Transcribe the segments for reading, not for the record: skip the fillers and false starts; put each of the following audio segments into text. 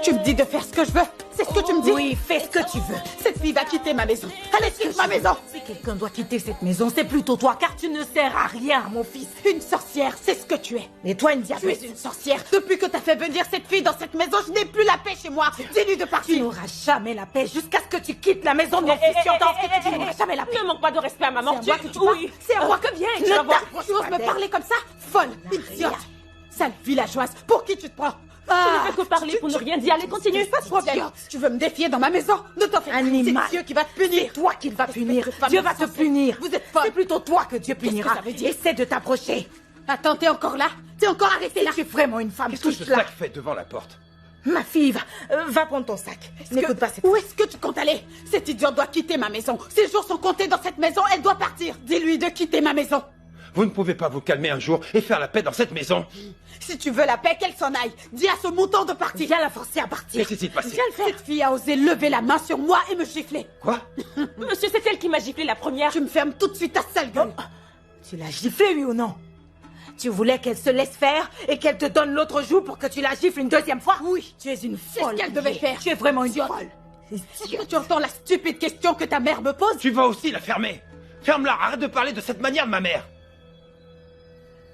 Tu me dis de faire ce que je veux? C'est ce que tu me dis? Oui, fais ce que tu veux. Cette fille va quitter ma maison. Allez, quitte ma maison. Si quelqu'un doit quitter cette maison, c'est plutôt toi, car tu ne sers à rien, mon fils. Une sorcière, c'est ce que tu es. Et toi, une Tu diablesse. es une sorcière. Depuis que t'as fait venir cette fille dans cette maison, je n'ai plus la paix chez moi. Dis-lui de Tu partir. n'auras jamais la paix jusqu'à ce que tu quittes la maison, mon fils. Tu entends ce que tu dis? Tu n'auras jamais la paix. Ne manque pas de respect à maman. C'est à moi que tu parles. Oui. C'est à moi que viens. Tu Tu vas voir. Tu oses me parler comme ça? Folle, idiote. Sale villageoise. Pour qui tu te prends? Je ne fais que parler pour ne rien dire. Allez, continue. Tu veux me défier dans ma maison? Ne t'en fais pas. Animal. C'est Dieu qui va te punir. C'est toi qui va punir. de femme Dieu va te insensée. punir. Vous êtes folle. C'est plutôt toi que Dieu punira. que ça veut dire? Essaie de t'approcher. Attends, t'es encore là? T'es encore arrêtée là? Tu es vraiment une femme. Qu'est-ce que ce Touche-la. sac fait devant la porte? Ma fille, va prendre ton sac. N'écoute pas cette Où est-ce que tu comptes aller? Cette idiote doit quitter ma maison. Ses jours sont comptés dans cette maison. Elle doit partir. Dis-lui de quitter ma maison. Vous ne pouvez pas vous calmer un jour et faire la paix dans cette maison? Si tu veux la paix, qu'elle s'en aille. Dis à ce mouton de partir. Viens la forcer à partir. Qu'est-ce qui s'est passé? Viens le faire. Cette fille a osé lever la main sur moi et me gifler. Quoi? Monsieur, c'est elle qui m'a giflé la première. Tu me fermes tout de suite ta sale gueule. Tu l'as giflé, oui ou non? Tu voulais qu'elle se laisse faire et qu'elle te donne l'autre joue pour que tu la gifles une deuxième fois? Oui. Tu es une C'est folle. ce qu'elle devait faire. Tu es vraiment une Idiote. folle. Est-ce que tu entends la stupide question que ta mère me pose? Tu vas aussi la fermer. Ferme-la, arrête de parler de cette manière de ma mère.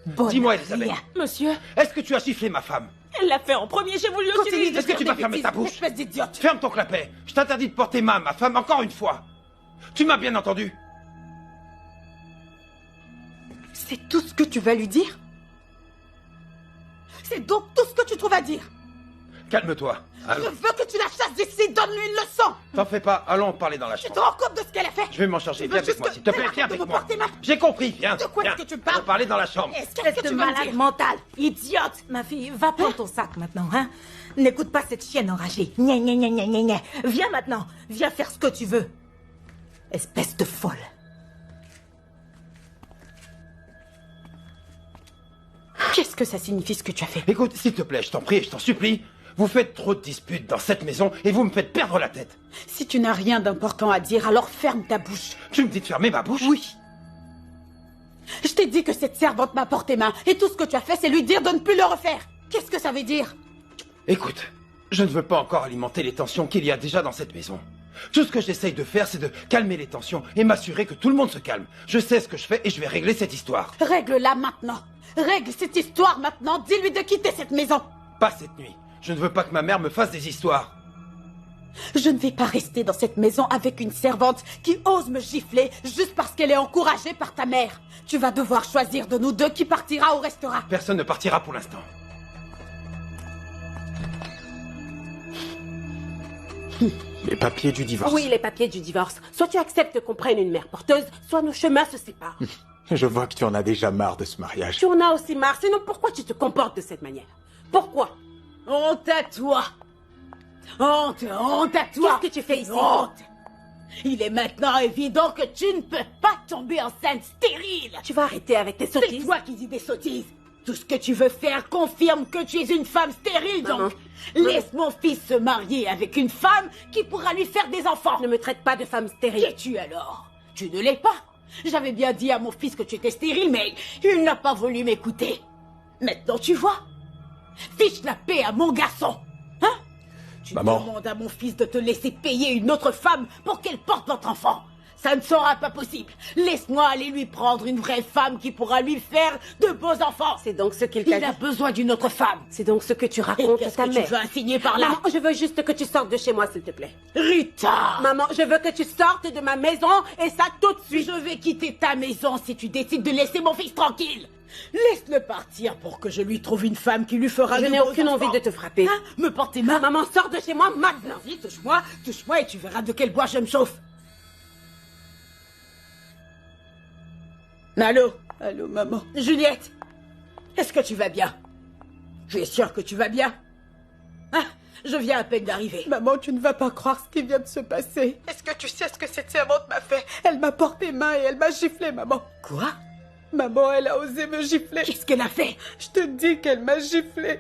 Bonne Dis-moi, à Elisabeth. rien. Monsieur, Est-ce que tu as giflé ma femme? elle l'a fait en premier. J'ai voulu Continue aussi. de Est-ce que dire tu des vas fermer ta bêtises, bouche? espèce d'idiote. Ferme ton clapet. Je t'interdis de porter main à ma femme encore une fois. Tu m'as bien entendu? C'est tout ce que tu vas lui dire? C'est donc tout ce que tu trouves à dire? Calme-toi. Je Allons. veux que tu la chasses d'ici. Donne-lui une leçon. T'en fais pas. Allons parler dans la Tu te chambre. rends compte de ce qu'elle a fait? Je vais m'en charger. Tu veux Viens avec juste moi, que- s'il te plaît. Arrête Viens de avec me moi. porter main. J'ai compris. Viens. De quoi Viens. est-ce que tu me parles? On va parler dans la chambre. Qu'est-ce Espèce que de tu veux me malade dire? mentale. Idiote. Ma fille, va prendre ton sac maintenant, hein. N'écoute pas cette chienne enragée. Gna, gna, gna, gna, gna, gna. Viens maintenant. Viens faire ce que tu veux. Espèce de folle. Qu'est-ce que ça signifie ce que tu as fait? Écoute, s'il te plaît, je t'en prie et je t'en supplie. Vous faites trop de disputes dans cette maison et vous me faites perdre la tête. Si tu n'as rien d'important à dire, alors ferme ta bouche. Tu me dis de fermer ma bouche? Oui. Je t'ai dit que cette servante m'a porté main et tout ce que tu as fait, c'est lui dire de ne plus le refaire. Qu'est-ce que ça veut dire? Écoute, je ne veux pas encore alimenter les tensions qu'il y a déjà dans cette maison. Tout ce que j'essaye de faire, c'est de calmer les tensions et m'assurer que tout le monde se calme. Je sais ce que je fais et je vais régler cette histoire. Règle-la maintenant. Règle cette histoire maintenant. Dis-lui de quitter cette maison. Pas cette nuit. Je ne veux pas que ma mère me fasse des histoires. Je ne vais pas rester dans cette maison avec une servante qui ose me gifler juste parce qu'elle est encouragée par ta mère. Tu vas devoir choisir de nous deux qui partira ou restera. Personne ne partira pour l'instant. Les papiers du divorce. Oui, les papiers du divorce. Soit tu acceptes qu'on prenne une mère porteuse, soit nos chemins se séparent. Je vois que tu en as déjà marre de ce mariage. Tu en as aussi marre, sinon pourquoi tu te comportes de cette manière? Pourquoi? Honte à toi. Honte à toi. Qu'est-ce que tu fais ici? Honte. Il est maintenant évident que tu ne peux pas tomber enceinte stérile. Tu vas arrêter avec tes C'est sottises? toi qui dis des sottises. Tout ce que tu veux faire confirme que tu es une femme stérile, donc. Maman. Laisse mon fils se marier avec une femme qui pourra lui faire des enfants. Ne me traite pas de femme Qui stérile. es-tu alors? Tu ne l'es pas. J'avais bien dit à mon fils que tu étais stérile, mais il n'a pas voulu m'écouter. Maintenant, tu vois. Fiche la paix à mon garçon. Hein? Tu Maman. demandes à mon fils de te laisser payer une autre femme pour qu'elle porte notre enfant. Ça ne sera pas possible. Laisse-moi aller lui prendre une vraie femme qui pourra lui faire de beaux enfants. C'est donc ce qu'il Il t'a a dit. besoin d'une autre femme. C'est donc ce que tu Et racontes à qu'est-ce ta que tu mère. veux insigner par là? Maman, je veux juste que tu sortes de chez moi, s'il te plaît. Rita! Maman, je veux que tu sortes de ma maison, et ça tout de suite. Je vais quitter ta maison si tu décides de laisser mon fils tranquille. Laisse-le partir pour que je lui trouve une femme qui lui fera Je de n'ai beaux aucune enfants. envie de te frapper. Hein? Me porter main? Maman, sors de chez moi maintenant. Vas-y, touche-moi et tu verras de quel bois je me chauffe. Allô? Allô, maman. Juliette, est-ce que tu vas bien? Je suis sûre que tu vas bien. Hein? Je viens à peine d'arriver. Maman, tu ne vas pas croire ce qui vient de se passer. Est-ce que tu sais ce que cette servante m'a fait? Elle m'a porté main et elle m'a giflé, maman. Quoi? Maman, elle a osé me gifler. Qu'est-ce qu'elle a fait? Je te dis qu'elle m'a giflé.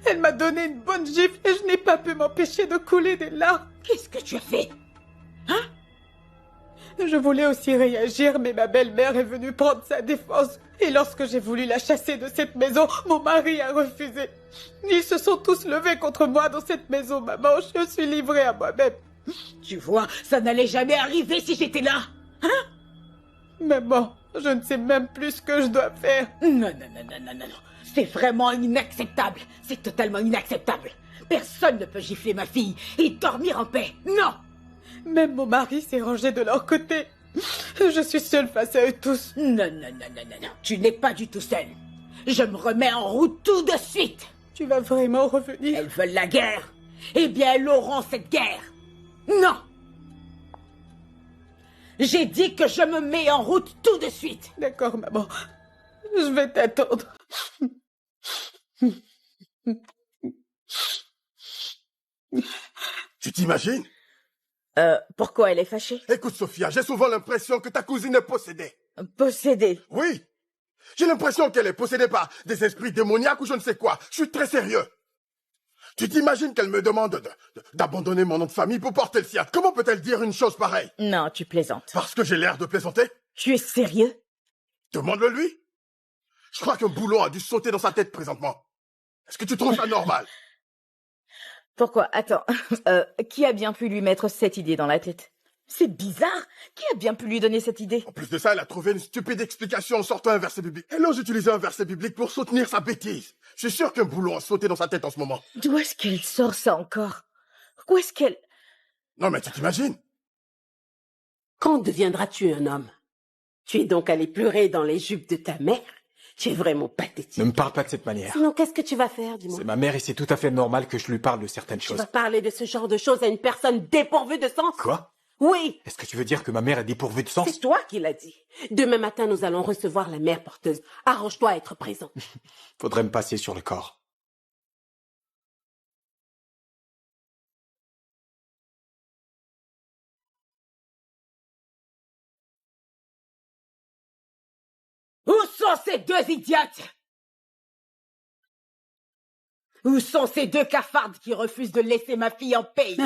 Elle m'a donné une bonne gifle et je n'ai pas pu m'empêcher de couler des larmes. Qu'est-ce que tu as fait? Hein? Je voulais aussi réagir, mais ma belle-mère est venue prendre sa défense. Et lorsque j'ai voulu la chasser de cette maison, mon mari a refusé. Ils se sont tous levés contre moi dans cette maison, maman. Je suis livrée à moi-même. Tu vois, ça n'allait jamais arriver si j'étais là. Hein? Maman, je ne sais même plus ce que je dois faire. Non. C'est vraiment inacceptable. C'est totalement inacceptable. Personne ne peut gifler ma fille et dormir en paix. Non! Même mon mari s'est rangé de leur côté. Je suis seule face à eux tous. Non. Tu n'es pas du tout seule. Je me remets en route tout de suite. Tu vas vraiment revenir? Elles veulent la guerre. Eh bien, elles auront cette guerre. Non! J'ai dit que je me mets en route tout de suite. D'accord, maman. Je vais t'attendre. Tu t'imagines? Pourquoi elle est fâchée? Écoute, Sophia, j'ai souvent l'impression que ta cousine est possédée. Possédée? Oui. J'ai l'impression qu'elle est possédée par des esprits démoniaques ou je ne sais quoi. Je suis très sérieux. Tu t'imagines qu'elle me demande d'abandonner mon nom de famille pour porter le sien? Comment peut-elle dire une chose pareille? Non, tu plaisantes. Parce que j'ai l'air de plaisanter? Tu es sérieux? Demande-le lui. Je crois qu'un boulon a dû sauter dans sa tête présentement. Est-ce que tu trouves ça normal? Pourquoi? Attends, qui a bien pu lui mettre cette idée dans la tête? C'est bizarre. Qui a bien pu lui donner cette idée? En plus de ça, elle a trouvé une stupide explication en sortant un verset biblique. Elle ose utiliser un verset biblique pour soutenir sa bêtise. Je suis sûr qu'un boulon a sauté dans sa tête en ce moment. D'où est-ce qu'elle sort ça encore? Où est-ce qu'elle... Non mais tu t'imagines? Quand deviendras-tu un homme? Tu es donc allé pleurer dans les jupes de ta mère? Tu es vraiment pathétique. Ne me parle pas de cette manière. Sinon, qu'est-ce que tu vas faire, dis-moi? C'est ma mère et c'est tout à fait normal que je lui parle de certaines Tu choses. vas parler de ce genre de choses à une personne dépourvue de sens? Quoi? Oui, Est-ce que tu veux dire que ma mère est dépourvue de sens? c'est toi qui l'as dit. Demain matin, nous allons recevoir la mère porteuse. Arrange-toi à être présent. Faudrait me passer sur le corps. Où sont ces deux idiotes? Où sont ces deux cafardes qui refusent de laisser ma fille en paix?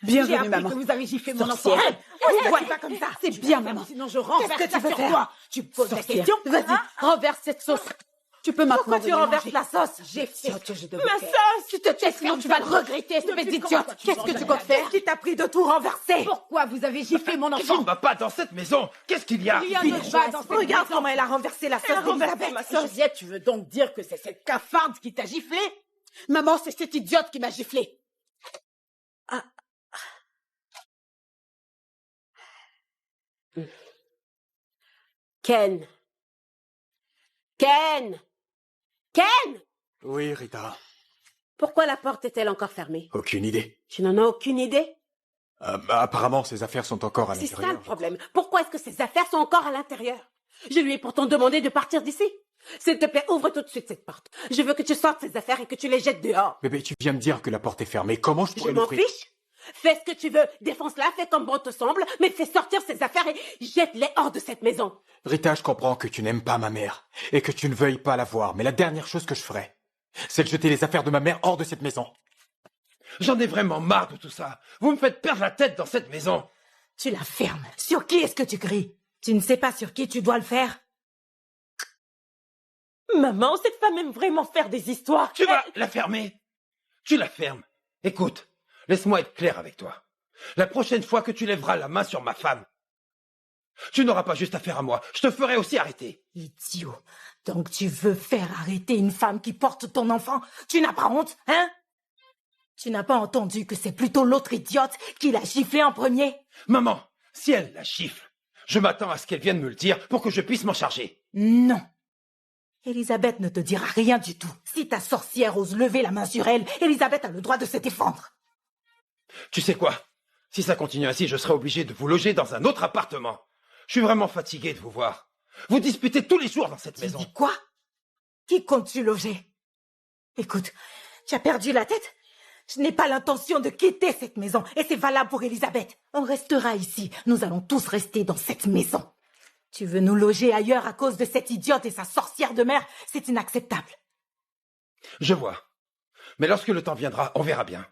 J'ai Bienvenue, appris maman. que vous avez giflé mon enfant. Sorcière. Ouais, pas comme ça. C'est bien, maman. Sinon, je renverse Qu'est-ce que ça tu veux sur faire? toi. Tu poses la Sorcière. question? Vas-y, renverse cette sauce. Tu peux maintenant Pourquoi tu venir renverses manger. la sauce? J'ai fait ce que je devais Ma faire. sauce! Tu te tais, sinon tu vas le regretter, espèce d'idiote. Qu'est-ce que tu comptes faire? Qui t'a pris de tout renverser? Pourquoi vous avez giflé mon Qu'est-ce qui enfant? ne va pas dans cette maison? Qu'est-ce qu'il y a? Rien ne va dans cette Regarde maison. comment elle a renversé la sauce d'Elisabeth. Ma sauce. Juliette, tu veux donc dire que c'est cette cafarde qui t'a giflé? Maman, c'est cette idiote qui m'a giflé. Ken. Ken. Ken! Oui, Rita. Pourquoi la porte est-elle encore fermée? Aucune idée. Tu n'en as aucune idée? Apparemment, ses affaires sont encore à C'est ça l'intérieur. le problème. Pourquoi est-ce que ces affaires sont encore à l'intérieur? Je lui ai pourtant demandé de partir d'ici. S'il te plaît, ouvre tout de suite cette porte. Je veux que tu sortes ces affaires et que tu les jettes dehors. Bébé, tu viens me dire que la porte est fermée. Comment je Je pourrais m'en l'ouvrir? fiche. Fais ce que tu veux. Défonce-la, fais comme bon te semble, mais fais sortir ces affaires et jette-les hors de cette maison. Rita, je comprends que tu n'aimes pas ma mère et que tu ne veuilles pas la voir, mais la dernière chose que je ferais, c'est de jeter les affaires de ma mère hors de cette maison. J'en ai vraiment marre de tout ça. Vous me faites perdre la tête dans cette maison. Tu la fermes. Sur qui est-ce que tu cries? Tu ne sais pas sur qui tu dois le faire? Maman, cette femme aime vraiment faire des histoires. Tu vas la fermer. Tu la fermes. Écoute, laisse-moi être clair avec toi. La prochaine fois que tu lèveras la main sur ma femme, tu n'auras pas juste affaire à moi. Je te ferai aussi arrêter. Idiot. Donc tu veux faire arrêter une femme qui porte ton enfant? Tu n'as pas honte, hein? Tu n'as pas entendu que c'est plutôt l'autre idiote qui l'a giflé en premier? Maman, si elle la gifle, je m'attends à ce qu'elle vienne me le dire pour que je puisse m'en charger. Non. Elisabeth ne te dira rien du tout. Si ta sorcière ose lever la main sur elle, Elisabeth a le droit de se défendre. Tu sais quoi? Si ça continue ainsi, je serai obligé de vous loger dans un autre appartement. Je suis vraiment fatigué de vous voir. Vous disputez tous les jours dans cette Tu maison. dis quoi? Qui comptes-tu loger? Écoute, tu as perdu la tête? Je n'ai pas l'intention de quitter cette maison, et c'est valable pour Elisabeth. On restera ici. Nous allons tous rester dans cette maison. Tu veux nous loger ailleurs à cause de cette idiote et sa sorcière de mère? C'est inacceptable. Je vois. Mais lorsque le temps viendra, on verra bien.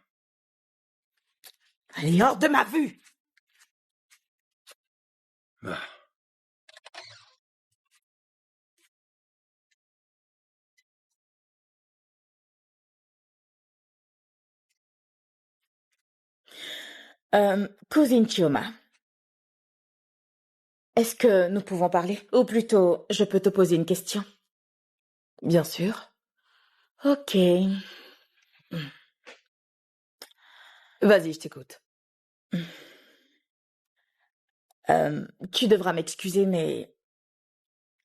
Allez, hors de ma vue! Cousine Chioma, est-ce que nous pouvons parler? Ou plutôt, je peux te poser une question? Bien sûr. Ok. Vas-y, je t'écoute. Tu devras m'excuser, mais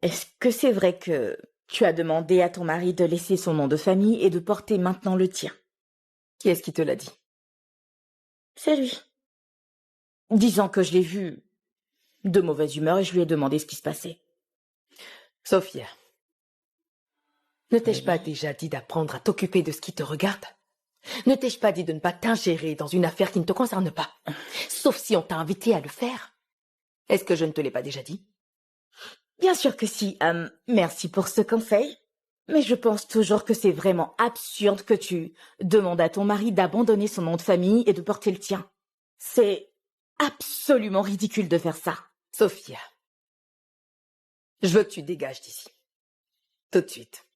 est-ce que c'est vrai que tu as demandé à ton mari de laisser son nom de famille et de porter maintenant le tien? Qui est-ce qui te l'a dit? C'est lui. Disant que je l'ai vu de mauvaise humeur et je lui ai demandé ce qui se passait. Sophia, ne t'ai-je pas déjà dit d'apprendre à t'occuper de ce qui te regarde? Ne t'ai-je pas dit de ne pas t'ingérer dans une affaire qui ne te concerne pas? Sauf si on t'a invité à le faire. Est-ce que je ne te l'ai pas déjà dit? Bien sûr que si. Merci pour ce conseil. Mais je pense toujours que c'est vraiment absurde que tu demandes à ton mari d'abandonner son nom de famille et de porter le tien. C'est absolument ridicule de faire ça. Sophia, je veux que tu dégages d'ici. Tout de suite.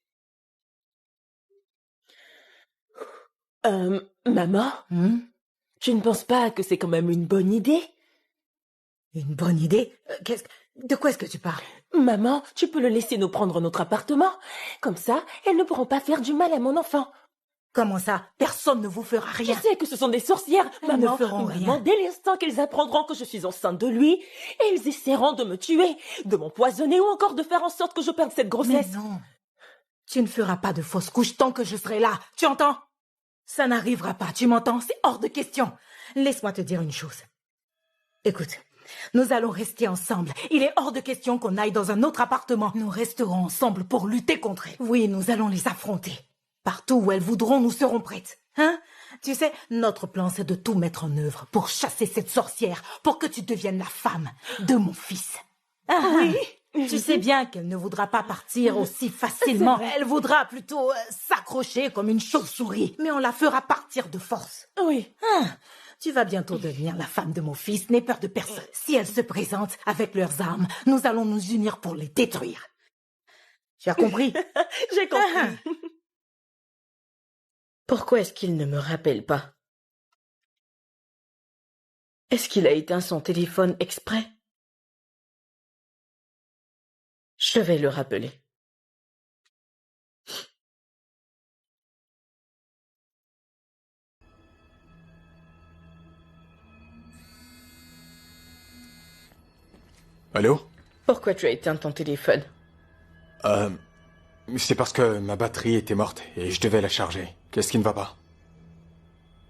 Maman, tu ne penses pas que c'est quand même une bonne idée? Une bonne idée? De quoi est-ce que tu parles? Maman, tu peux le laisser nous prendre notre appartement. Comme ça, elles ne pourront pas faire du mal à mon enfant. Comment ça? Personne ne vous fera rien. Je sais que ce sont des sorcières. Elles ne feront rien. Dès l'instant qu'elles apprendront que je suis enceinte de lui, elles essaieront de me tuer, de m'empoisonner ou encore de faire en sorte que je perde cette grossesse. Mais non. Tu ne feras pas de fausse couche tant que je serai là. Tu entends? Ça n'arrivera pas. Tu m'entends? C'est hors de question. Laisse-moi te dire une chose. Écoute. Nous allons rester ensemble. Il est hors de question qu'on aille dans un autre appartement. Nous resterons ensemble pour lutter contre elles. Oui, nous allons les affronter. Partout où elles voudront, nous serons prêtes. Hein? Tu sais, notre plan, c'est de tout mettre en œuvre pour chasser cette sorcière, pour que tu deviennes la femme de mon fils. Ah, oui. Tu sais bien qu'elle ne voudra pas partir aussi facilement. Elle voudra plutôt s'accrocher comme une chauve-souris. Mais on la fera partir de force. Oui. Ah, tu vas bientôt devenir la femme de mon fils. N'aie peur de personne. Si elles se présentent avec leurs armes, nous allons nous unir pour les détruire. Tu as compris? J'ai compris. Pourquoi est-ce qu'il ne me rappelle pas? Est-ce qu'il a éteint son téléphone exprès? Je vais le rappeler. Allô? Pourquoi tu as éteint ton téléphone? C'est parce que ma batterie était morte et je devais la charger. Qu'est-ce qui ne va pas?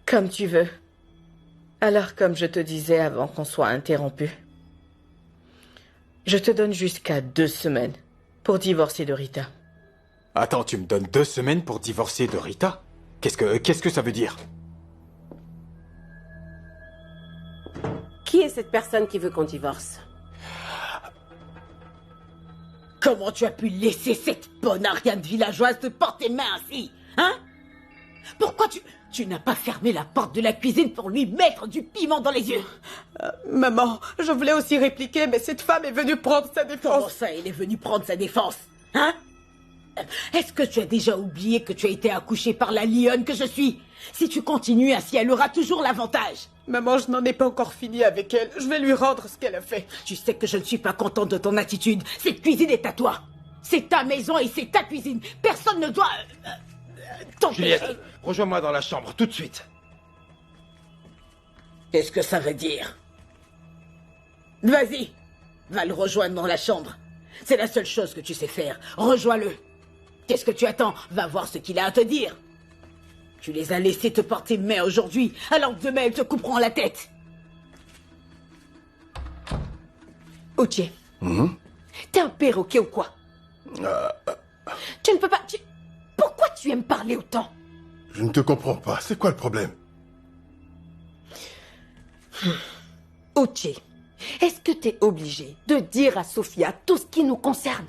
Comme tu veux. Alors, comme je te disais avant qu'on soit interrompu, je te donne jusqu'à 2 semaines pour divorcer de Rita. Attends, tu me donnes 2 semaines pour divorcer de Rita? Qu'est-ce que ça veut dire? Qui est cette personne qui veut qu'on divorce? Comment tu as pu laisser cette bonne Ariane villageoise te porter main ainsi? Hein? Pourquoi tu n'as pas fermé la porte de la cuisine pour lui mettre du piment dans les yeux? Maman, je voulais aussi répliquer, mais cette femme est venue prendre sa défense. Comment ça, elle est venue prendre sa défense? Hein? Est-ce que tu as déjà oublié que tu as été accouchée par la lionne que je suis? Si tu continues ainsi, elle aura toujours l'avantage. Maman, je n'en ai pas encore fini avec elle. Je vais lui rendre ce qu'elle a fait. Tu sais que je ne suis pas contente de ton attitude. Cette cuisine est à toi. C'est ta maison et c'est ta cuisine. Personne ne doit... Juliette, rejoins-moi dans la chambre, tout de suite. Qu'est-ce que ça veut dire? Vas-y, va le rejoindre dans la chambre. C'est la seule chose que tu sais faire. Rejoins-le. Qu'est-ce que tu attends? Va voir ce qu'il a à te dire. Tu les as laissés te porter main aujourd'hui, alors que demain elles te couperont la tête. Uche, t'es un perroquet ou quoi? Tu ne peux pas... Pourquoi tu aimes parler autant? Je ne te comprends pas. C'est quoi le problème? Uche, est-ce que t'es obligé de dire à Sophia tout ce qui nous concerne?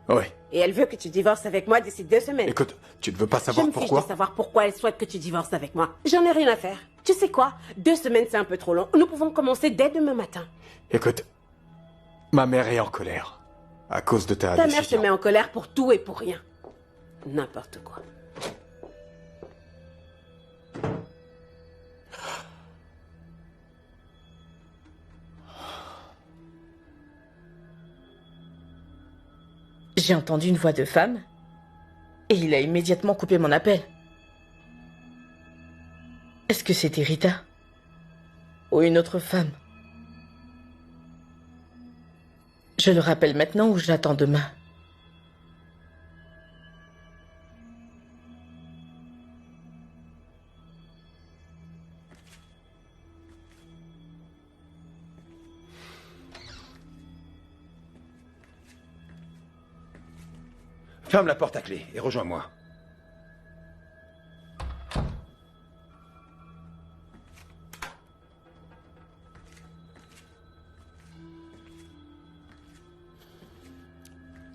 Oui. Et elle veut que tu divorces avec moi d'ici 2 semaines. Écoute, tu ne veux pas Je savoir me fiche pourquoi? de savoir pourquoi elle souhaite que tu divorces avec moi. J'en ai rien à faire. Tu sais quoi? 2 semaines, c'est un peu trop long. Nous pouvons commencer dès demain matin. Écoute, ma mère est en colère. À cause de ta Ta décision. mère se met en colère pour tout et pour rien. N'importe quoi. J'ai entendu une voix de femme et il a immédiatement coupé mon appel. Est-ce que c'était Rita? Ou une autre femme? Je le rappelle maintenant ou je l'attends demain? Ferme la porte à clé et rejoins-moi.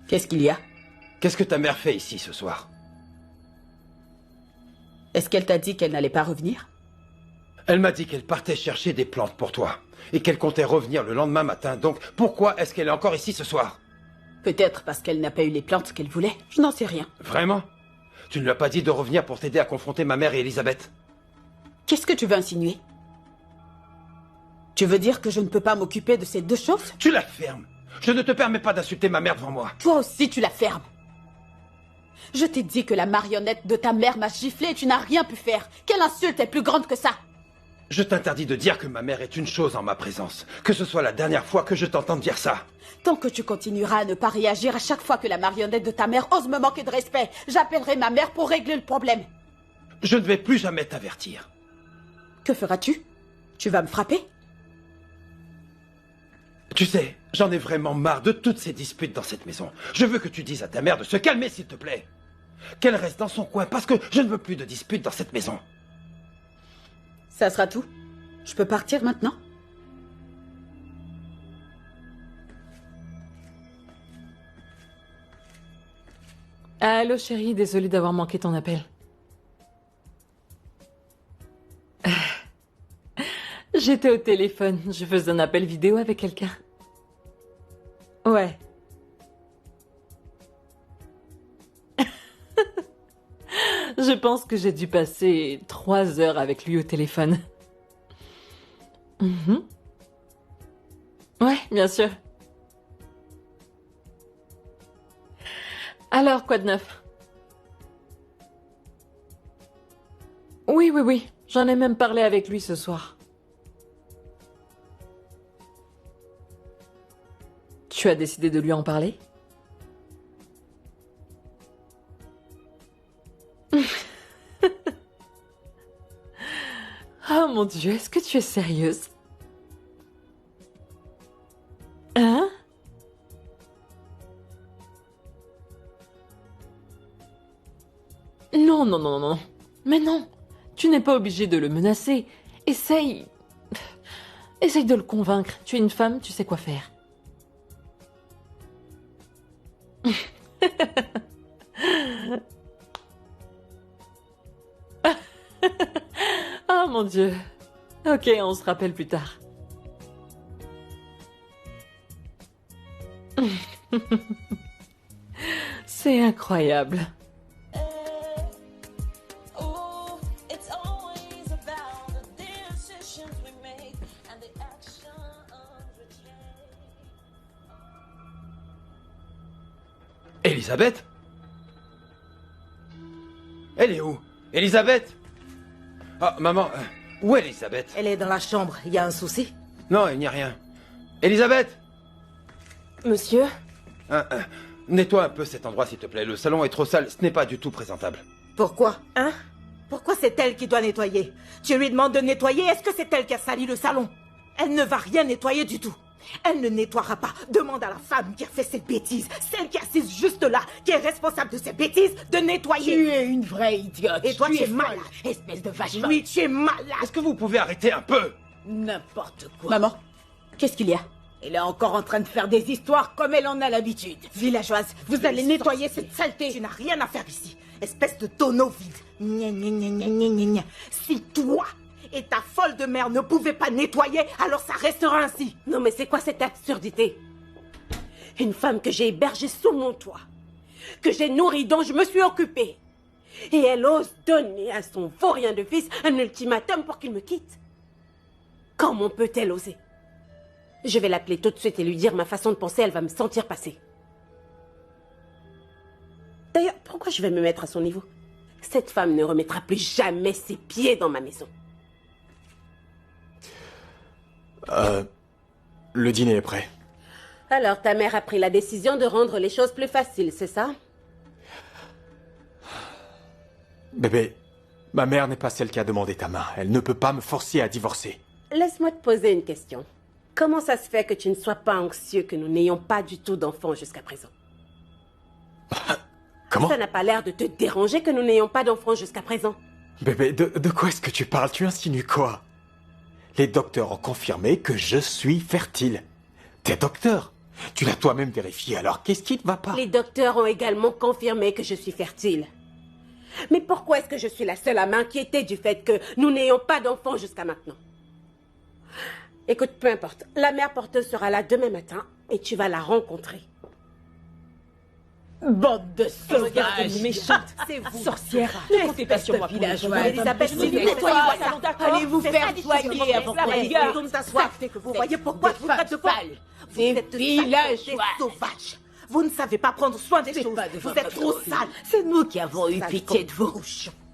Qu'est-ce qu'il y a? Qu'est-ce que ta mère fait ici ce soir? Est-ce qu'elle t'a dit qu'elle n'allait pas revenir? Elle m'a dit qu'elle partait chercher des plantes pour toi et qu'elle comptait revenir le lendemain matin. Donc pourquoi est-ce qu'elle est encore ici ce soir? Peut-être parce qu'elle n'a pas eu les plantes qu'elle voulait. Je n'en sais rien. Vraiment? Tu ne lui as pas dit de revenir pour t'aider à confronter ma mère et Elisabeth? Qu'est-ce que tu veux insinuer? Tu veux dire que je ne peux pas m'occuper de ces deux choses? Tu la fermes. Je ne te permets pas d'insulter ma mère devant moi. Toi aussi, tu la fermes. Je t'ai dit que la marionnette de ta mère m'a giflé et tu n'as rien pu faire. Quelle insulte est plus grande que ça? Je t'interdis de dire que ma mère est une chose en ma présence. Que ce soit la dernière fois que je t'entende dire ça. Tant que tu continueras à ne pas réagir à chaque fois que la marionnette de ta mère ose me manquer de respect, j'appellerai ma mère pour régler le problème. Je ne vais plus jamais t'avertir. Que feras-tu? Tu vas me frapper? Tu sais, j'en ai vraiment marre de toutes ces disputes dans cette maison. Je veux que tu dises à ta mère de se calmer, s'il te plaît. Qu'elle reste dans son coin, parce que je ne veux plus de disputes dans cette maison. Ça sera tout. Je peux partir maintenant? Allô chérie, désolée d'avoir manqué ton appel. J'étais au téléphone, je faisais un appel vidéo avec quelqu'un. Ouais. Je pense que j'ai dû passer 3 heures avec lui au téléphone. Mhm. Ouais, bien sûr. Alors, quoi de neuf? Oui. J'en ai même parlé avec lui ce soir. Tu as décidé de lui en parler? Oh mon Dieu, est-ce que tu es sérieuse? Hein? Non. Mais non, tu n'es pas obligée de le menacer. Essaye de le convaincre. Tu es une femme, tu sais quoi faire. Oh mon Dieu. Ok, on se rappelle plus tard. C'est incroyable. Elisabeth? Elle est où? Elisabeth? Ah, maman, où est Elisabeth? Elle est dans la chambre. Il y a un souci? Non, il n'y a rien. Elisabeth? Monsieur? Nettoie un peu cet endroit, s'il te plaît. Le salon est trop sale, ce n'est pas du tout présentable. Pourquoi? Hein? Pourquoi c'est elle qui doit nettoyer? Tu lui demandes de nettoyer, est-ce que c'est elle qui a sali le salon? Elle ne va rien nettoyer du tout. Elle ne nettoiera pas. Demande à la femme qui a fait cette bêtise, celle qui est assise juste là, qui est responsable de ces bêtises, de nettoyer. Tu es une vraie idiote. Et toi, tu es malade. Espèce de vache. Oui, tu es malade. Est-ce que vous pouvez arrêter un peu? N'importe quoi. Maman, qu'est-ce qu'il y a? Elle est encore en train de faire des histoires comme elle en a l'habitude. Villageoise, vous allez nettoyer cette saleté. Tu n'as rien à faire ici. Espèce de tonneau vide. Gna, gna, gna, gna, gna, gna, gna. Si toi et ta folle de mère ne pouvait pas nettoyer, alors ça restera ainsi. Non mais c'est quoi cette absurdité? Une femme que j'ai hébergée sous mon toit, que j'ai nourrie, dont je me suis occupée. Et elle ose donner à son vaurien de fils un ultimatum pour qu'il me quitte. Comment peut-elle oser? Je vais l'appeler tout de suite et lui dire ma façon de penser, elle va me sentir passer. D'ailleurs, pourquoi je vais me mettre à son niveau? Cette femme ne remettra plus jamais ses pieds dans ma maison. Le dîner est prêt. Alors, ta mère a pris la décision de rendre les choses plus faciles, c'est ça? Bébé, ma mère n'est pas celle qui a demandé ta main. Elle ne peut pas me forcer à divorcer. Laisse-moi te poser une question. Comment ça se fait que tu ne sois pas anxieux que nous n'ayons pas du tout d'enfants jusqu'à présent? Comment? Ça n'a pas l'air de te déranger que nous n'ayons pas d'enfants jusqu'à présent. Bébé, de quoi est-ce que tu parles? Tu insinues quoi? Les docteurs ont confirmé que je suis fertile. T'es docteur. Tu l'as toi-même vérifié, alors qu'est-ce qui ne va pas? Les docteurs ont également confirmé que je suis fertile. Mais pourquoi est-ce que je suis la seule à m'inquiéter du fait que nous n'ayons pas d'enfants jusqu'à maintenant? Écoute, peu importe. La mère porteuse sera là demain matin et tu vas la rencontrer. Bande de Regardez, sauvages. méchante, c'est vous. Sorcière. Ne comptez pas sur moi pour villageoise. Elisabeth, S'il vous plaît, allez vous faire soigner avant qu'on regarde. Vous voyez pourquoi vous êtes de sale. Vous êtes villageois. sauvages. Vous ne savez pas prendre soin des choses. Vous êtes trop sales. C'est nous qui avons eu pitié de vous.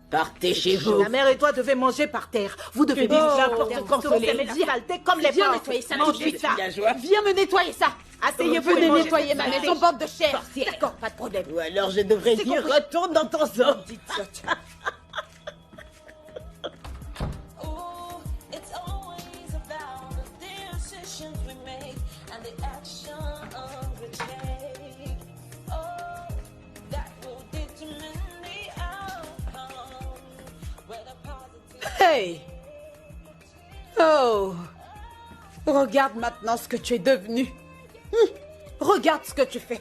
Partez chez vous. La mère et toi devez manger par terre. Vous devez vivre n'importe quand vous aimez la saleté comme les Viens porcs. nettoyer ça tout de Mangez suite, ça. villageois. Viens me nettoyer ça. Asseyez-vous et Venez mangez nettoyer cette ma saleté. maison, bande de chair. Sorcière. D'accord, pas de problème. Ou alors je devrais dire retourne dans ton zoo. Hey! Oh! Regarde maintenant ce que tu es devenu. Regarde ce que tu fais.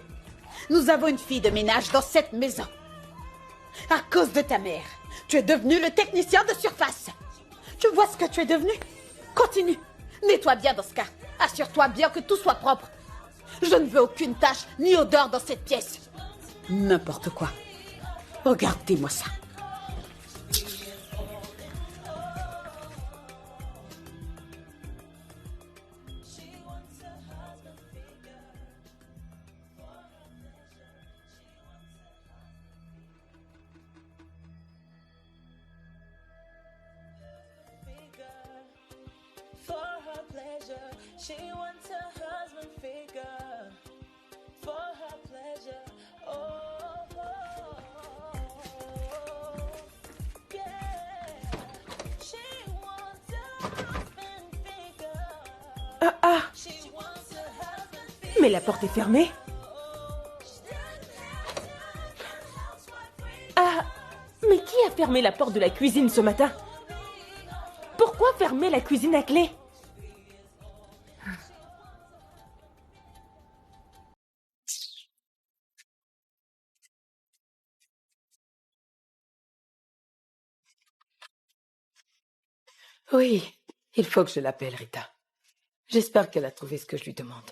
Nous avons une fille de ménage dans cette maison. À cause de ta mère, tu es devenu le technicien de surface. Tu vois ce que tu es devenu? Continue. Nettoie bien dans ce cas. Assure-toi bien que tout soit propre. Je ne veux aucune tache ni odeur dans cette pièce. N'importe quoi. Regardez-moi ça. She wants a husband figure for her pleasure. Oh, oh, oh, yeah. She wants a husband figure. She wants a husband figure. Mais la porte est fermée. Ah, mais qui a fermé la porte de la cuisine ce matin? Pourquoi fermer la cuisine à clé? Oui, il faut que je l'appelle, Rita. J'espère qu'elle a trouvé ce que je lui demande.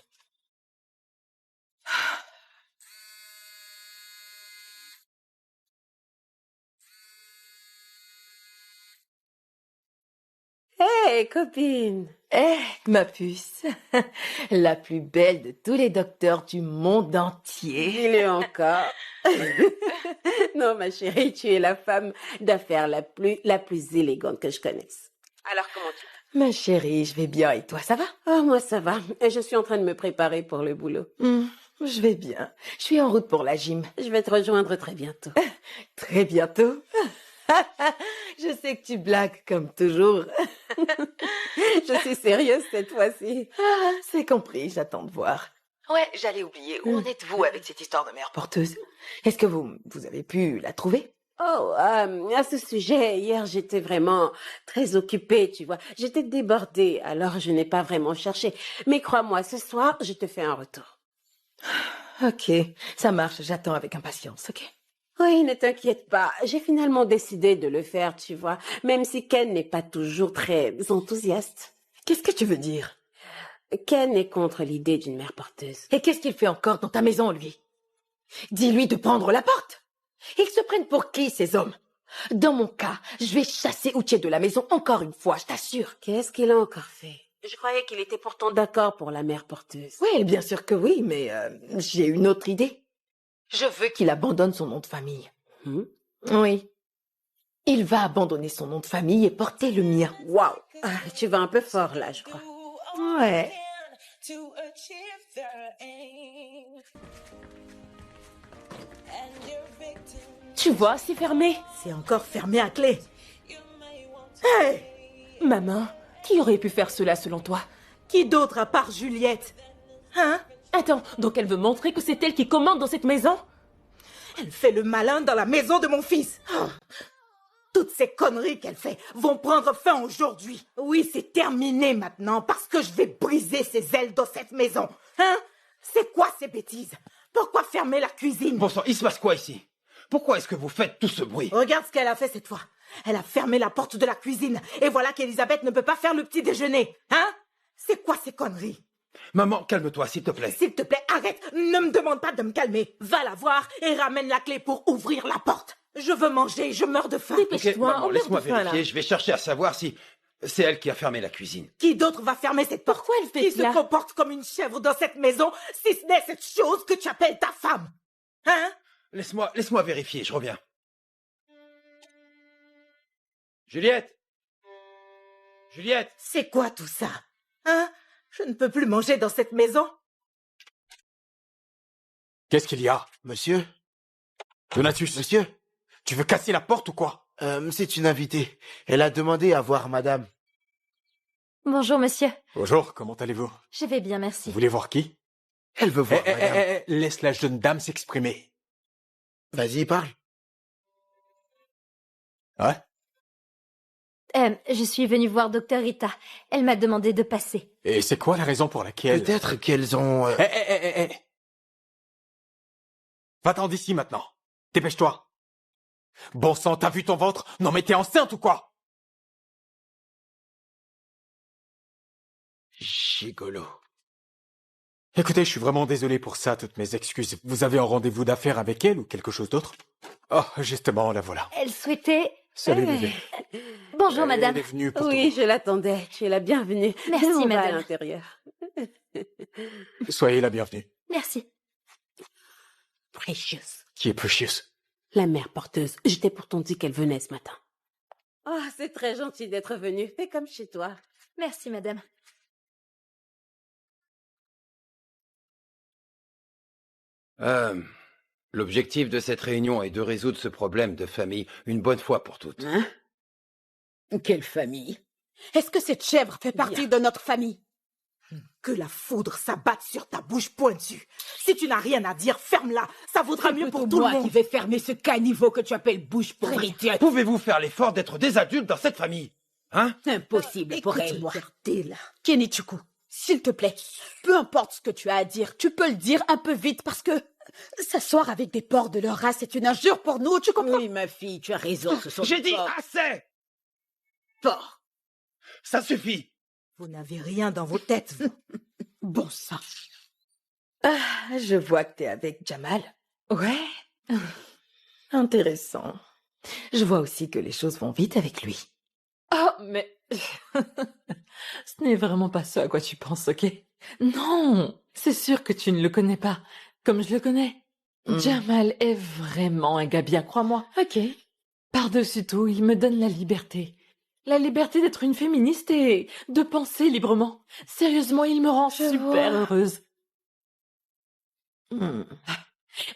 Hé, copine! Eh, ma puce, la plus belle de tous les docteurs du monde entier. Dis-le encore. Non, ma chérie, tu es la femme d'affaires la plus élégante que je connaisse. Alors, comment tu vas? Ma chérie, je vais bien et toi, ça va? Oh, moi, ça va. Et je suis en train de me préparer pour le boulot. Je vais bien. Je suis en route pour la gym. Je vais te rejoindre très bientôt. Très bientôt. Je sais que tu blagues comme toujours. Je suis sérieuse cette fois-ci. Ah, c'est compris, j'attends de voir. Ouais, j'allais oublier. Où en êtes-vous avec cette histoire de mère porteuse? Est-ce que vous avez pu la trouver? Oh, à ce sujet, hier, j'étais vraiment très occupée, tu vois. J'étais débordée, alors je n'ai pas vraiment cherché. Mais crois-moi, ce soir, je te fais un retour. Ok, ça marche, j'attends avec impatience, ok? Oui, ne t'inquiète pas. J'ai finalement décidé de le faire, tu vois. Même si Ken n'est pas toujours très enthousiaste. Qu'est-ce que tu veux dire? Ken est contre l'idée d'une mère porteuse. Et qu'est-ce qu'il fait encore dans ta maison, lui? Dis-lui de prendre la porte. Ils se prennent pour qui, ces hommes? Dans mon cas, je vais chasser Uche de la maison encore une fois, je t'assure. Qu'est-ce qu'il a encore fait? Je croyais qu'il était pourtant d'accord pour la mère porteuse. Oui, bien sûr que oui, mais j'ai une autre idée. Je veux qu'il abandonne son nom de famille. Oui. Il va abandonner son nom de famille et porter le mien. Waouh, tu vas un peu fort là, je crois. Ouais. To achieve their aim. And your victim. Tu vois, c'est fermé. C'est encore fermé à clé. Hey! Maman, qui aurait pu faire cela selon toi? Qui d'autre à part Juliette? Hein? Attends, donc elle veut montrer que c'est elle qui commande dans cette maison? Elle fait le malin dans la maison de mon fils. Oh. Toutes ces conneries qu'elle fait vont prendre fin aujourd'hui. Oui, c'est terminé maintenant parce que je vais briser ses ailes dans cette maison. Hein? C'est quoi ces bêtises? Pourquoi fermer la cuisine? Bon sang, il se passe quoi ici? Pourquoi est-ce que vous faites tout ce bruit? Regarde ce qu'elle a fait cette fois. Elle a fermé la porte de la cuisine. Et voilà qu'Elisabeth ne peut pas faire le petit déjeuner. Hein? C'est quoi ces conneries? Maman, calme-toi, s'il te plaît. S'il te plaît, arrête. Ne me demande pas de me calmer. Va la voir et ramène la clé pour ouvrir la porte. Je veux manger, je meurs de faim. Ok, maman, laisse-moi vérifier. Je vais chercher à savoir si c'est elle qui a fermé la cuisine. Qui d'autre va fermer cette porte? Pourquoi elle fait Qui cela? se comporte comme une chèvre dans cette maison, si ce n'est cette chose que tu appelles ta femme? Hein? Laisse-moi vérifier, je reviens. Juliette! Juliette! C'est quoi tout ça? Hein? Je ne peux plus manger dans cette maison. Qu'est-ce qu'il y a? Monsieur? Donatus, Monsieur? tu veux casser la porte ou quoi? C'est une invitée. Elle a demandé à voir madame. Bonjour, monsieur. Bonjour, comment allez-vous? Je vais bien, merci. Vous voulez voir qui? Elle veut voir madame. Laisse la jeune dame s'exprimer. Vas-y, parle. Ouais? Je suis venue voir Docteur Rita. Elle m'a demandé de passer. Et c'est quoi la raison pour laquelle... Peut-être qu'elles ont... Va-t'en d'ici maintenant. Dépêche-toi. Bon sang, t'as vu ton ventre? Non mais t'es enceinte ou quoi? Gigolo. Écoutez, je suis vraiment désolé pour ça, toutes mes excuses. Vous avez un rendez-vous d'affaires avec elle ou quelque chose d'autre? Oh, justement, la voilà. Elle souhaitait... Salut, bébé. Bonjour, madame. Elle est venue pour Oui, je l'attendais. Tu es la bienvenue. Merci, On va à madame. l'intérieur. Soyez la bienvenue. Merci. Precious. Qui est Precious? La mère porteuse. Je t'ai pourtant dit qu'elle venait ce matin. Oh, c'est très gentil d'être venue. Fais comme chez toi. Merci, madame. L'objectif de cette réunion est de résoudre ce problème de famille une bonne fois pour toutes. Hein? Quelle famille? Est-ce que cette chèvre fait partie de notre famille? Que la foudre s'abatte sur ta bouche pointue. Si tu n'as rien à dire, ferme-la. Ça vaudra mieux pour tout le moi monde. qui vais fermer ce caniveau que tu appelles bouche pourrie. Pouvez-vous faire l'effort d'être des adultes dans cette famille? Hein? Impossible pour elle. Regardez là. Kenichuku, s'il te plaît, peu importe ce que tu as à dire, tu peux le dire un peu vite parce que s'asseoir avec des porcs de leur race est une injure pour nous, tu comprends? Oui, ma fille, tu as raison, ce sont J'ai des dit porcs. assez! Porcs. Ça suffit! Vous n'avez rien dans vos têtes, vous. Bon sang. Ah, je vois que t'es avec Jamal. Ouais. Intéressant. Je vois aussi que les choses vont vite avec lui. Oh, mais... Ce n'est vraiment pas ce à quoi tu penses, ok? Non, c'est sûr que tu ne le connais pas, comme je le connais. Jamal est vraiment un gars bien, crois-moi. Ok. Par-dessus tout, il me donne la liberté. La liberté d'être une féministe et de penser librement. Sérieusement, il me rend super heureuse.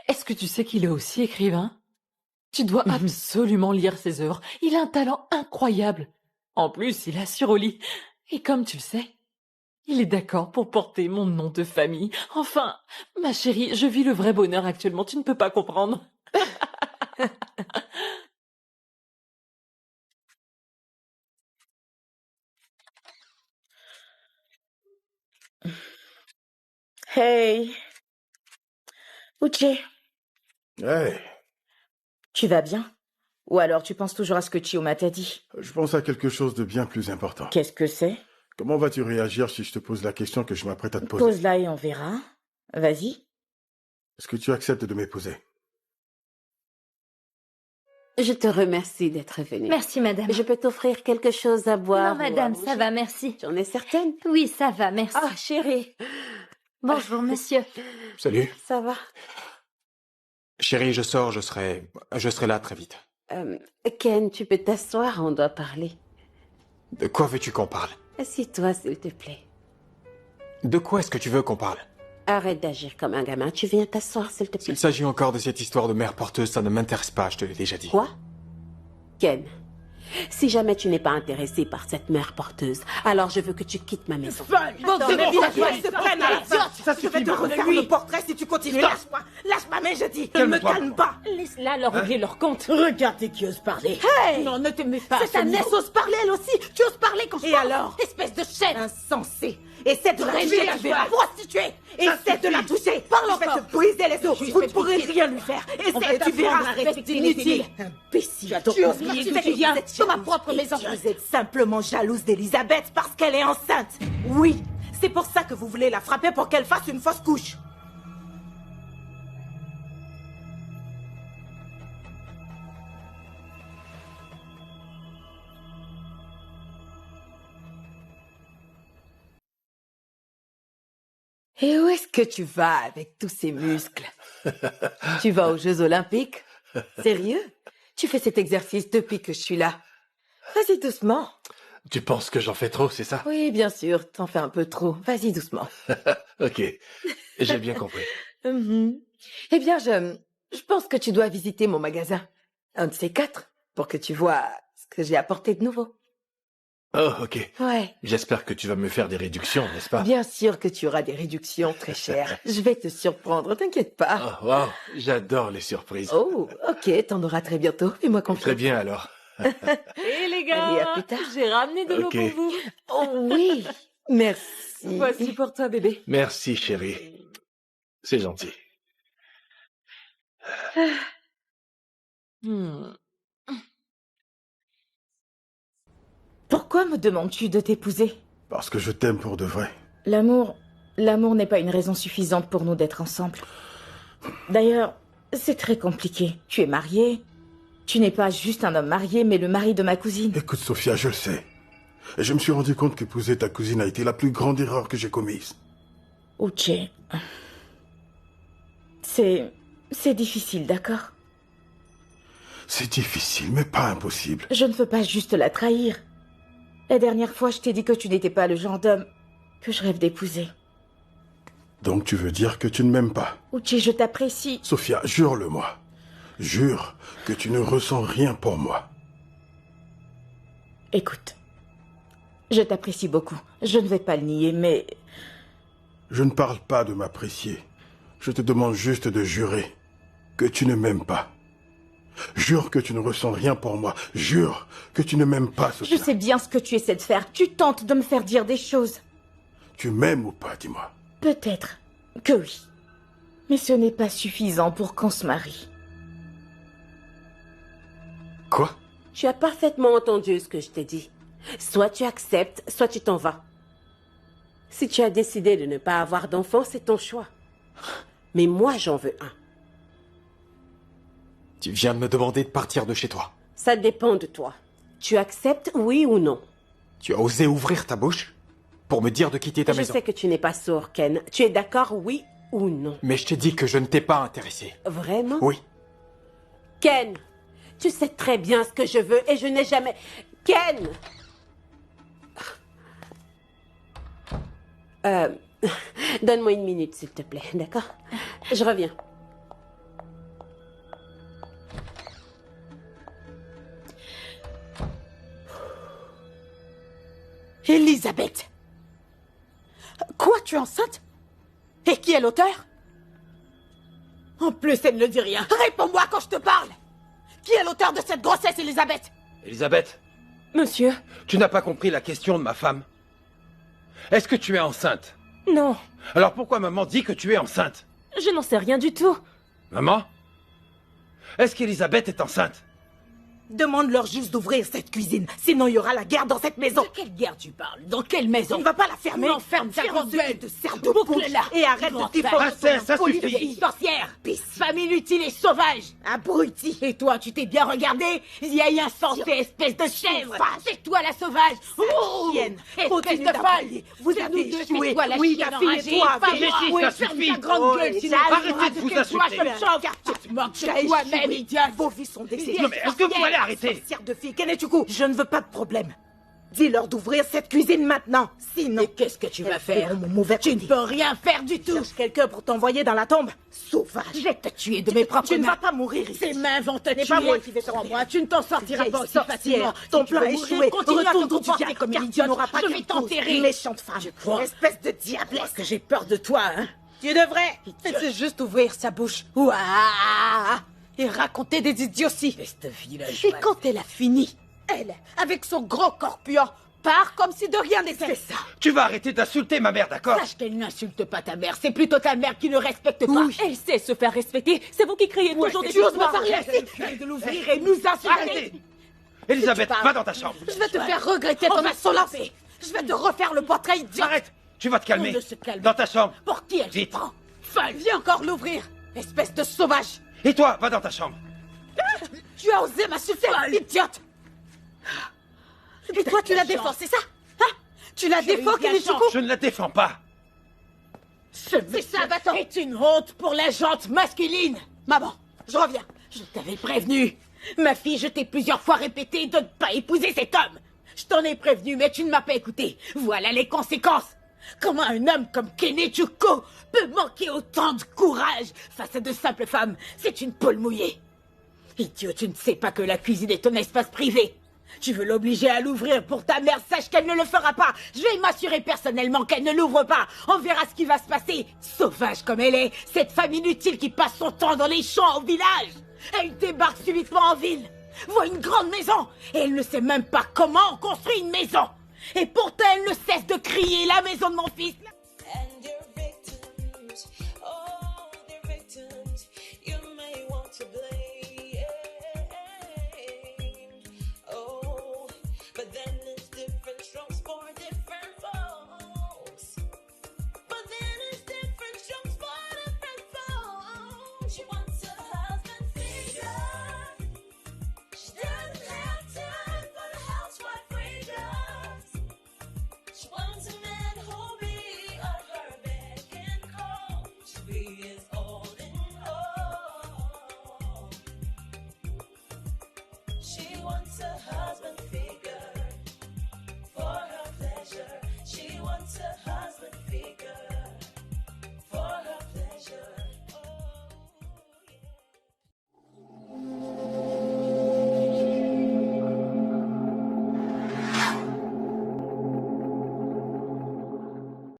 Est-ce que tu sais qu'il est aussi écrivain? Tu dois absolument lire ses œuvres. Il a un talent incroyable. En plus, il assure au lit. Et comme tu le sais, il est d'accord pour porter mon nom de famille. Enfin, ma chérie, je vis le vrai bonheur actuellement. Tu ne peux pas comprendre. Hey. Uche. Hey, Tu vas bien? Ou alors tu penses toujours à ce que Chioma t'a dit? Je pense à quelque chose de bien plus important. Qu'est-ce que c'est? Comment vas-tu réagir si je te pose la question que je m'apprête à te poser? Pose-la et on verra. Vas-y. Est-ce que tu acceptes de m'épouser? Je te remercie d'être venue. Merci, madame. Je peux t'offrir quelque chose à boire? Non, madame, ça va, merci. Tu en es certaine? Oui, ça va, merci. Ah, chérie. Bonjour, monsieur. Salut. Ça va? Chérie, je sors, je serai là très vite. Ken, tu peux t'asseoir, on doit parler. De quoi veux-tu qu'on parle? Assieds-toi, s'il te plaît. De quoi est-ce que tu veux qu'on parle? Arrête d'agir comme un gamin. Tu viens t'asseoir, s'il te plaît. S'il s'agit encore de cette histoire de mère porteuse, ça ne m'intéresse pas, je te l'ai déjà dit. Quoi? Ken, si jamais tu n'es pas intéressé par cette mère porteuse, alors je veux que tu quittes ma maison. Bon, c'est bon, se prenne à la fin. Je vais te refaire le portrait si tu continues. Lâche-moi. Lâche ma main, je dis. Ne me calme pas. Laisse-la leur régler leur compte. Regardez qui ose parler. Hey! Non, ne t'aimez pas. C'est ta nièce ose parler, elle aussi. Tu oses parler quand je Et parle. alors? Espèce de chèvre. Insensé. Essaie de la toucher, Régler, tu verras. Prostituée. Essaie de la toucher. Parle Je vais te briser les os. Vous ne pourrez rien lui faire. Essaie, tu verras. C'est inutile. Imbécile. Tu oses m'accuser que viens vous êtes dans ma propre maison. Vous êtes simplement jalouse d'Elisabeth parce qu'elle est enceinte. Oui, c'est pour ça que vous voulez la frapper pour qu'elle fasse une fausse couche. Et où est-ce que tu vas avec tous ces muscles? Tu vas aux Jeux Olympiques? Sérieux? Tu fais cet exercice depuis que je suis là. Vas-y doucement. Tu penses que j'en fais trop, c'est ça? Oui, bien sûr, t'en fais un peu trop. Vas-y doucement. Ok, j'ai bien compris. Eh bien, je pense que tu dois visiter mon magasin. Un de ces 4, pour que tu vois ce que j'ai apporté de nouveau. Oh, ok. Ouais. J'espère que tu vas me faire des réductions, n'est-ce pas? Bien sûr que tu auras des réductions très chères. Je vais te surprendre, t'inquiète pas. Oh, wow, j'adore les surprises. Oh, ok, t'en auras très bientôt. Fais-moi confiance. Très bien alors. Et les gars, Allez, à plus tard. j'ai ramené de l'eau Ok. pour vous. Oh oui, merci. Voici pour toi, bébé. Merci, chérie. C'est gentil. Pourquoi me demandes-tu de t'épouser? Parce que je t'aime pour de vrai. L'amour n'est pas une raison suffisante pour nous d'être ensemble. D'ailleurs, c'est très compliqué. Tu es marié. Tu n'es pas juste un homme marié, mais le mari de ma cousine. Écoute, Sophia, je le sais. Et je me suis rendu compte qu'épouser ta cousine a été la plus grande erreur que j'ai commise. Uche. C'est difficile, d'accord? C'est difficile, mais pas impossible. Je ne veux pas juste la trahir. La dernière fois, je t'ai dit que tu n'étais pas le genre d'homme que je rêve d'épouser. Donc tu veux dire que tu ne m'aimes pas? Uche, je t'apprécie. Sophia, jure-le-moi. Jure que tu ne ressens rien pour moi. Écoute, je t'apprécie beaucoup. Je ne vais pas le nier, mais... Je ne parle pas de m'apprécier. Je te demande juste de jurer que tu ne m'aimes pas. Jure que tu ne ressens rien pour moi. Jure que tu ne m'aimes pas, Sophia. Je sais bien ce que tu essaies de faire. Tu tentes de me faire dire des choses. Tu m'aimes ou pas, dis-moi. Peut-être que oui. Mais ce n'est pas suffisant pour qu'on se marie. Quoi? Tu as parfaitement entendu ce que je t'ai dit. Soit tu acceptes, soit tu t'en vas. Si tu as décidé de ne pas avoir d'enfant, c'est ton choix. Mais moi, j'en veux un. Tu viens de me demander de partir de chez toi. Ça dépend de toi. Tu acceptes, oui ou non? Tu as osé ouvrir ta bouche pour me dire de quitter ta Je maison. sais que tu n'es pas sourd, Ken. Tu es d'accord, oui ou non? Mais je t'ai dit que je ne t'ai pas intéressé. Vraiment? Oui. Ken, tu sais très bien ce que je veux et je n'ai jamais... Ken! Donne-moi une minute, s'il te plaît, d'accord? Je reviens. Elisabeth! Quoi, tu es enceinte? Et qui est l'auteur? En plus, elle ne dit rien. Réponds-moi quand je te parle! Qui est l'auteur de cette grossesse, Elisabeth? Elisabeth, Monsieur? tu n'as pas compris la question de ma femme. Est-ce que tu es enceinte? Non, Alors pourquoi maman dit que tu es enceinte? je n'en sais rien du tout. Maman? Est-ce qu'Elisabeth est enceinte? Demande-leur juste d'ouvrir cette cuisine, sinon il y aura la guerre dans cette maison. De quelle guerre tu parles? Dans quelle maison? Tu ne vas pas la fermer. Enferme ta grande gueule de serre de boucle-là. Et arrête de t'efforcer. Ça suffit. Sorcière, femme inutile et sauvage, abruti. Et toi, tu t'es bien regardé? Vieille insensée, espèce de chèvre. C'est toi la sauvage. Chienne, Espèce de folle. Vous avez échoué. Toi, la Oui, chienne ta fille enragée. et toi Femme avez échouée. ça Ferme suffit. ta grande gueule, sinon arrêtez de vous insulter. Tu te moques de toi-même, idiote. Vos vies sont décédées. Non mais est-ce que vous allez arrêter? Sorcière de fille, Kenechuku, je ne veux pas de problème. Dis-leur d'ouvrir cette cuisine maintenant. Sinon... Et qu'est-ce que tu vas faire? Mon mauvais Tu ne peux rien faire du tout. Cherche quelqu'un pour t'envoyer dans la tombe. Sauvage. Je vais te tuer de mes propres mains. Tu ne vas pas mourir ici. Tes mains vont te tuer. pas moi qui vais te Crois-moi, tu ne t'en sortiras pas aussi facilement. Ton Si tu plan veux a mourir, échoué. Continue à te Retourne d'où tu comporter viens, comme car une tu idiote. n'auras pas Je de vais cause. t'enterrer. Méchante femme. Je crois. Espèce de diablesse. Que j'ai peur de toi, hein? Tu devrais. C'est juste ouvrir sa bouche. Ouah. Et raconter des idioties. Espèce de village. Et quand elle a fini, elle, avec son gros corps puant, part comme si de rien n'était. C'est ça. Tu vas arrêter d'insulter ma mère, d'accord? Sache qu'elle n'insulte pas ta mère. C'est plutôt ta mère qui ne respecte pas. Oui. Elle sait se faire respecter. C'est vous qui criez toujours des tu oses me histoires. parler ainsi. De l'ouvrir et nous insulter. Arrêtez! Elisabeth, va dans ta chambre. Je vais te faire regretter ton insolence. Je vais te refaire le portrait idiot. Arrête! Tu vas te calmer. On ne se calme Dans ta chambre. Pour qui elle se Vite. prend? Folle, viens encore l'ouvrir. Espèce de sauvage. Et toi, va dans ta chambre. Tu as osé m'insulter, idiote. Et toi, tu la défends, c'est ça? Hein? Tu la défends, Kenechuku? Je ne la défends pas. C'est ça, bâton. C'est une honte pour la jante masculine. Maman, je reviens. Je t'avais prévenu. Ma fille, je t'ai plusieurs fois répété de ne pas épouser cet homme. Je t'en ai prévenu, mais tu ne m'as pas écouté. Voilà les conséquences. Comment un homme comme Kenechuku peut manquer autant de courage face à de simples femmes? C'est une poule mouillée. Idiot, tu ne sais pas que la cuisine est ton espace privé. Tu veux l'obliger à l'ouvrir pour ta mère, sache qu'elle ne le fera pas. Je vais m'assurer personnellement qu'elle ne l'ouvre pas. On verra ce qui va se passer. Sauvage comme elle est, cette femme inutile qui passe son temps dans les champs au village. Elle débarque subitement en ville, voit une grande maison, et elle ne sait même pas comment on construit une maison. Et pourtant elle ne cesse de crier la maison de mon fils. And your victims, oh, they're victims you may want to blame. Oh, but then there's different strokes for different folks. But then there's different strokes for different folks. She wants a husband figure. She doesn't have time for the housewife freedom. She wants a man who'll be on her beck and call. She'll be his all in all. She wants a husband.